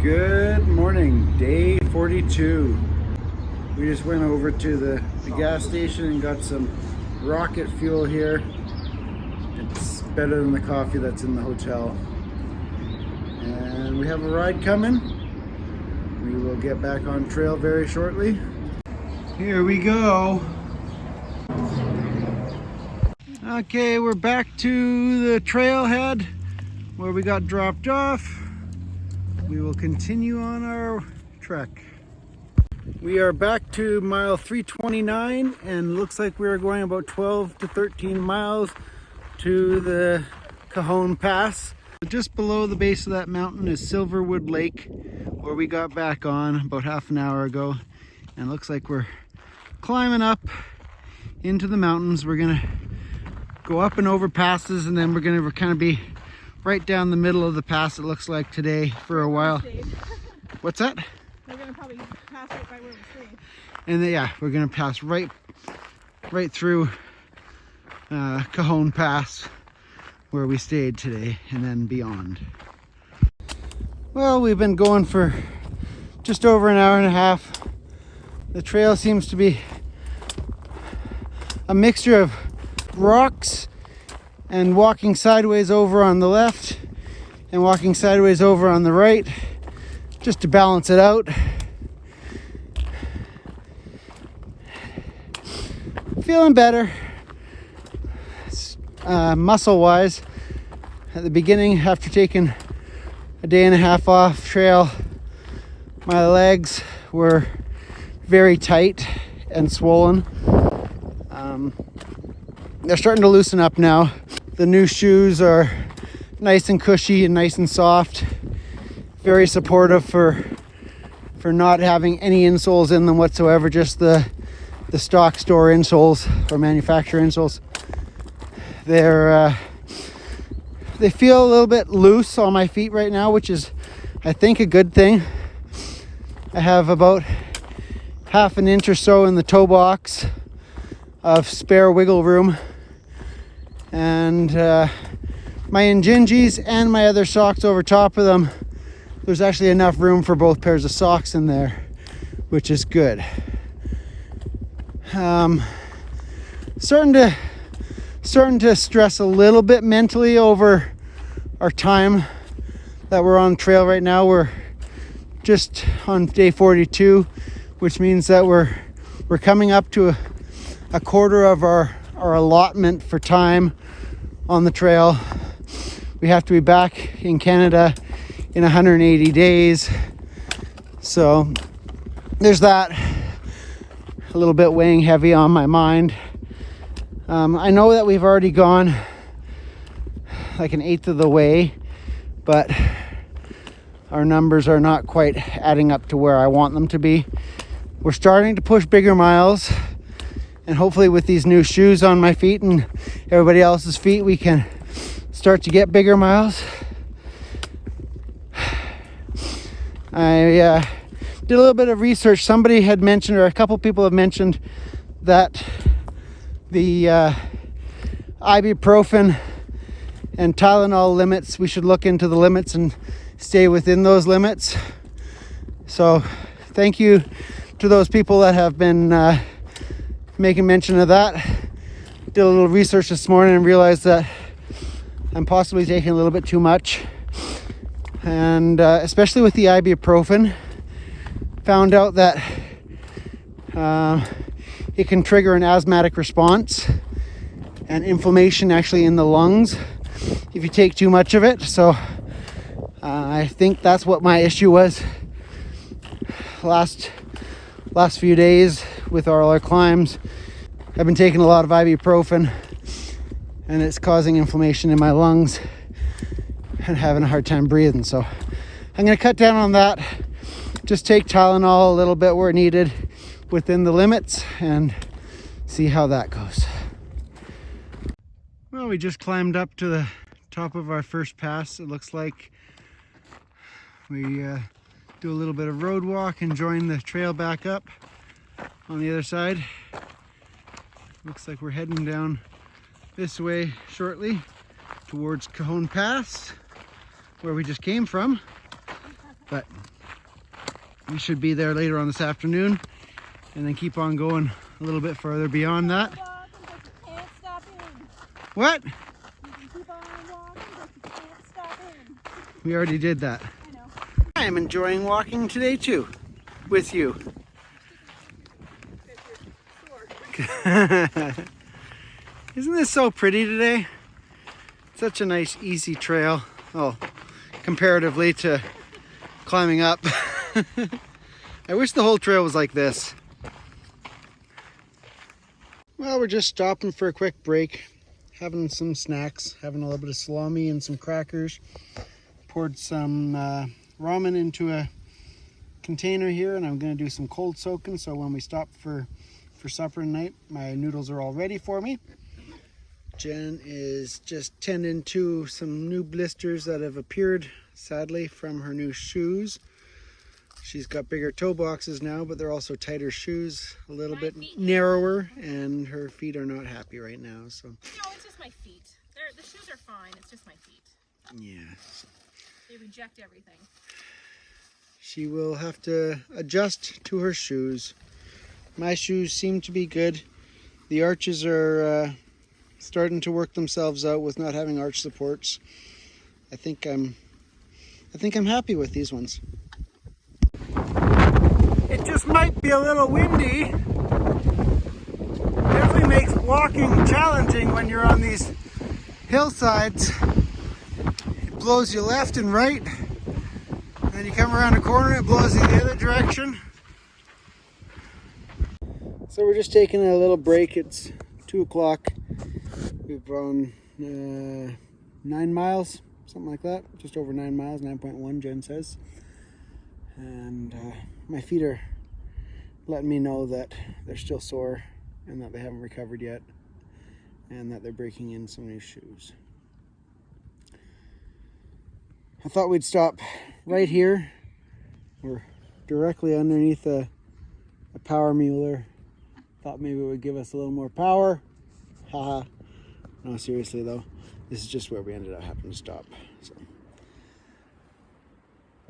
Good morning, day 42. We just went over to the gas station and got some rocket fuel here. It's better than the coffee that's in the hotel. And we have a ride coming. We will get back on trail very shortly. Here we go. Okay, we're back to the trailhead where we got dropped off. We will continue on our trek. We are back to mile 329 and looks like we're going about 12 to 13 miles to the Cajon Pass. Just below the base of that mountain is Silverwood Lake, where we got back on about half an hour ago. And looks like we're climbing up into the mountains. We're gonna go up and over passes, and then we're gonna kind of be right down the middle of the pass, it looks like today, for a while. What's that? We're gonna probably pass right by where we stayed. And then, yeah, we're gonna pass right through Cajon Pass, where we stayed today, and then beyond. Well, we've been going for just over an hour and a half. The trail seems to be a mixture of rocks and walking sideways over on the left and walking sideways over on the right, just to balance it out. Feeling better muscle wise. At the beginning, after taking a day and a half off trail, my legs were very tight and swollen. They're starting to loosen up now. The new shoes are nice and cushy and nice and soft. Very supportive for not having any insoles in them whatsoever, just the stock store insoles or manufacturer insoles. They feel a little bit loose on my feet right now, which is, I think, a good thing. I have about half an inch or so in the toe box of spare wiggle room. And my Injinjis and my other socks over top of them, there's actually enough room for both pairs of socks in there, which is good. Starting to stress a little bit mentally over our time that we're on trail right now. We're just on day 42, which means that we're coming up to a quarter of our allotment for time on the trail. We have to be back in Canada in 180 days. So there's that, a little bit weighing heavy on my mind. I know that we've already gone like an eighth of the way, but our numbers are not quite adding up to where I want them to be. We're starting to push bigger miles, and hopefully with these new shoes on my feet and everybody else's feet, we can start to get bigger miles. I did a little bit of research. Somebody had mentioned, or a couple people have mentioned, that the ibuprofen and Tylenol limits, we should look into the limits and stay within those limits. So thank you to those people that have been making mention of that. Did a little research this morning and realized that I'm possibly taking a little bit too much, and especially with the ibuprofen, found out that it can trigger an asthmatic response and inflammation actually in the lungs if you take too much of it. So I think that's what my issue was last few days with all our climbs. I've been taking a lot of ibuprofen, and it's causing inflammation in my lungs and having a hard time breathing. So I'm going to cut down on that. Just take Tylenol a little bit where needed within the limits and see how that goes. Well, we just climbed up to the top of our first pass. It looks like we do a little bit of road walk and join the trail back up on the other side. Looks like we're heading down this way shortly towards Cajon Pass, where we just came from. But We should be there later on this afternoon and then keep on going a little bit further beyond that. Can't stop in. What? You can keep on walking, but you can't stop in. We already did that. I know. I am enjoying walking today too, with you. Isn't this so pretty today? Such a nice, easy trail. Oh, comparatively to climbing up. I wish the whole trail was like this. Well, we're just stopping for a quick break, having some snacks, having a little bit of salami and some crackers. Poured some ramen into a container here, and I'm going to do some cold soaking, so when we stop for supper tonight, my noodles are all ready for me. Jen is just tending to some new blisters that have appeared, sadly, from her new shoes. She's got bigger toe boxes now, but they're also tighter shoes, a little bit narrower, and her feet are not happy right now. So No, it's just my feet. The shoes are fine. It's just my feet. yeah, They reject everything. she will have to adjust to her shoes. My shoes seem to be good. The arches are starting to work themselves out with not having arch supports. I think I'm happy with these ones. It just might be a little windy. Definitely makes walking challenging when you're on these hillsides. It blows you left and right. And then you come around a corner, it blows you the other direction. So we're just taking a little break. It's 2 o'clock. We've run 9 miles, something like that. Just over 9 miles, 9.1 Jen says. And my feet are letting me know that they're still sore and that they haven't recovered yet and that they're breaking in some new shoes. I thought we'd stop right here. We're directly underneath a power mueller. Thought maybe it would give us a little more power. Haha. No, seriously though, this is just where we ended up having to stop. So,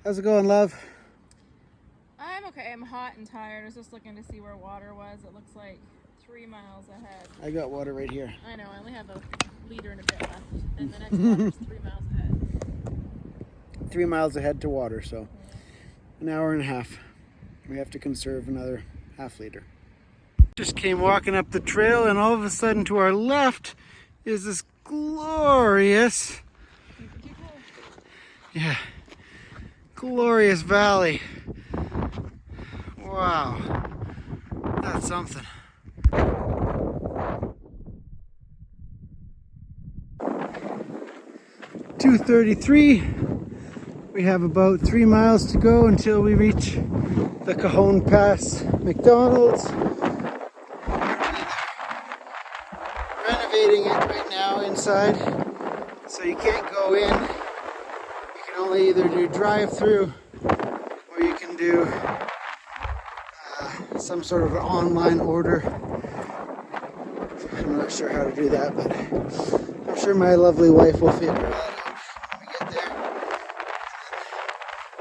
how's it going, love? I'm okay. I'm hot and tired. I was just looking to see where water was. It looks like 3 miles ahead. I got water right here. I know. I only have a liter and a bit left. And the next water's 3 miles ahead. 3 miles ahead to water, so an hour and a half. We have to conserve another half liter. Just came walking up the trail, and all of a sudden to our left is this glorious, glorious valley. Wow, that's something. (2:33). We have about 3 miles to go until we reach the Cajon Pass McDonald's. Renovating it right now inside, so you can't go in. You can only either do drive-through or you can do some sort of an online order. I'm not sure how to do that, but I'm sure my lovely wife will figure that out when we get there.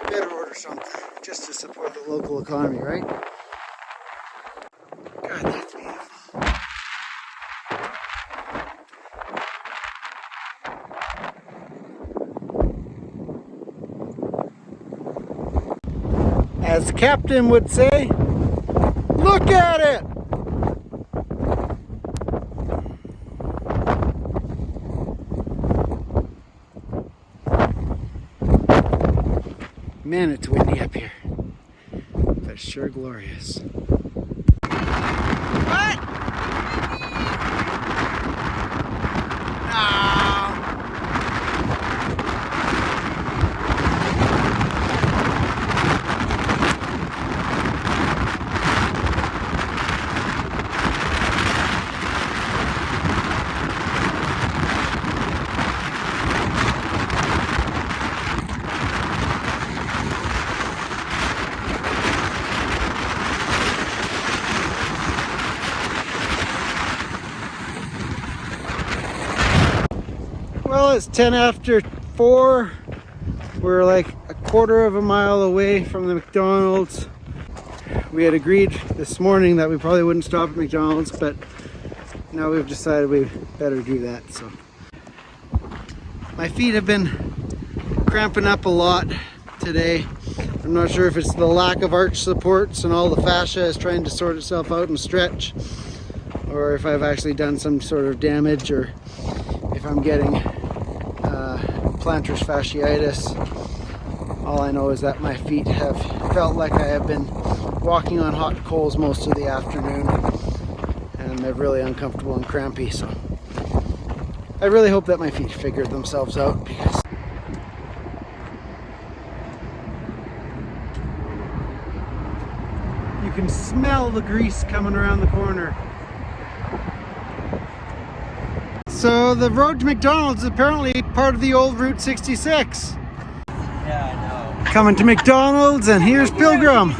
We better order something just to support the local economy, right? God, that's beautiful. As the captain would say, look at it! Man, it's windy up here. That's sure glorious. What? No. Well, it's 10 after 4. We're like a quarter of a mile away from the McDonald's. We had agreed this morning that we probably wouldn't stop at McDonald's, but now we've decided we better do that. So my feet have been cramping up a lot today. I'm not sure if it's the lack of arch supports and all the fascia is trying to sort itself out and stretch, or if I've actually done some sort of damage, or if I'm getting plantar fasciitis. All I know is that my feet have felt like I have been walking on hot coals most of the afternoon, and they're really uncomfortable and crampy. So I really hope that my feet figure themselves out, because you can smell the grease coming around the corner. So the road to McDonald's is apparently part of the old Route 66. Yeah, I know. Coming to McDonald's, and here's Pilgrim.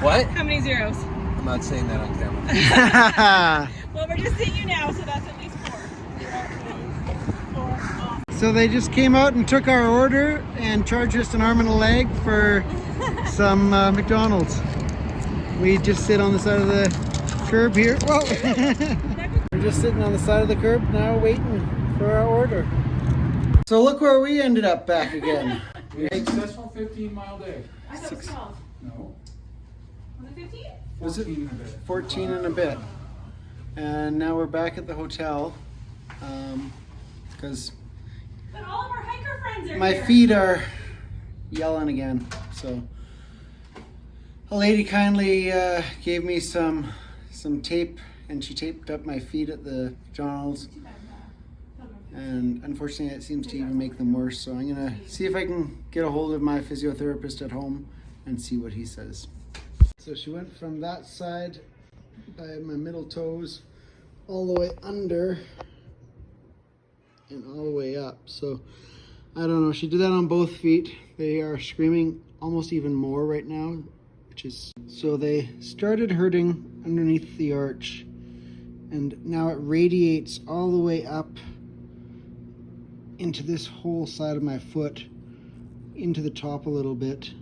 What? How many zeros? I'm not saying that on camera. Well, we're just seeing you now, so that's at least 4. So they just came out and took our order and charged us an arm and a leg for some McDonald's. We just sit on the side of the curb here. Whoa. We're just sitting on the side of the curb now waiting for our order. So look where we ended up back again. We had a successful 15-mile day. I thought it was 12. No. Was it 15? Was it 14 and a bit. 14 and a bit? And now we're back at the hotel because But all of our hiker friends are my here. feet are yelling again. So a lady kindly gave me some tape, and she taped up my feet at the McDonald's. And unfortunately, it seems to even make them worse. So I'm gonna see if I can get a hold of my physiotherapist at home and see what he says. So she went from that side by my middle toes all the way under and all the way up. So I don't know, she did that on both feet. They are screaming almost even more right now, which is, so they started hurting underneath the arch, and now it radiates all the way up into this whole side of my foot, into the top a little bit,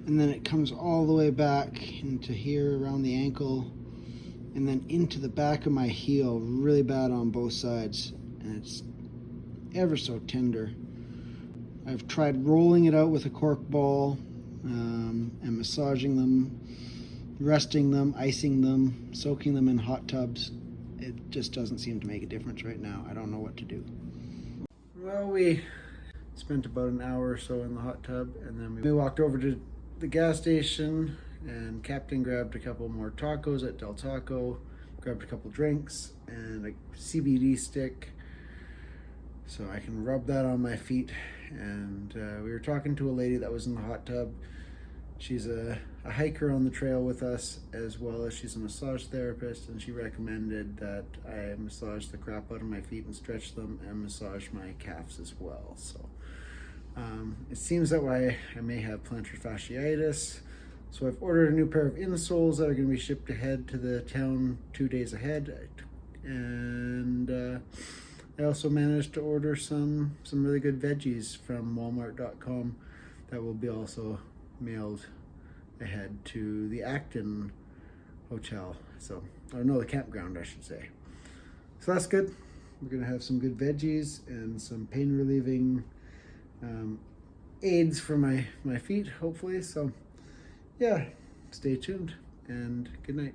and then it comes all the way back into here around the ankle, and then into the back of my heel really bad on both sides, and it's ever so tender. I've tried rolling it out with a cork ball and massaging them, resting them, icing them, soaking them in hot tubs. It just doesn't seem to make a difference right now. I don't know what to do. Well, we spent about an hour or so in the hot tub, and then we walked over to the gas station, and Captain grabbed a couple more tacos at Del Taco, grabbed a couple drinks and a CBD stick so I can rub that on my feet. And we were talking to a lady that was in the hot tub. She's a hiker on the trail with us, as well as she's a massage therapist, and she recommended that I massage the crap out of my feet and stretch them and massage my calves as well. So it seems that I may have plantar fasciitis. So I've ordered a new pair of insoles that are going to be shipped ahead to the town 2 days ahead. And I also managed to order some really good veggies from Walmart.com that will be also mailed ahead to the Acton hotel. So, or no, the campground, I should say. So that's good. We're gonna have some good veggies and some pain relieving aids for my feet, hopefully. So yeah, stay tuned and good night.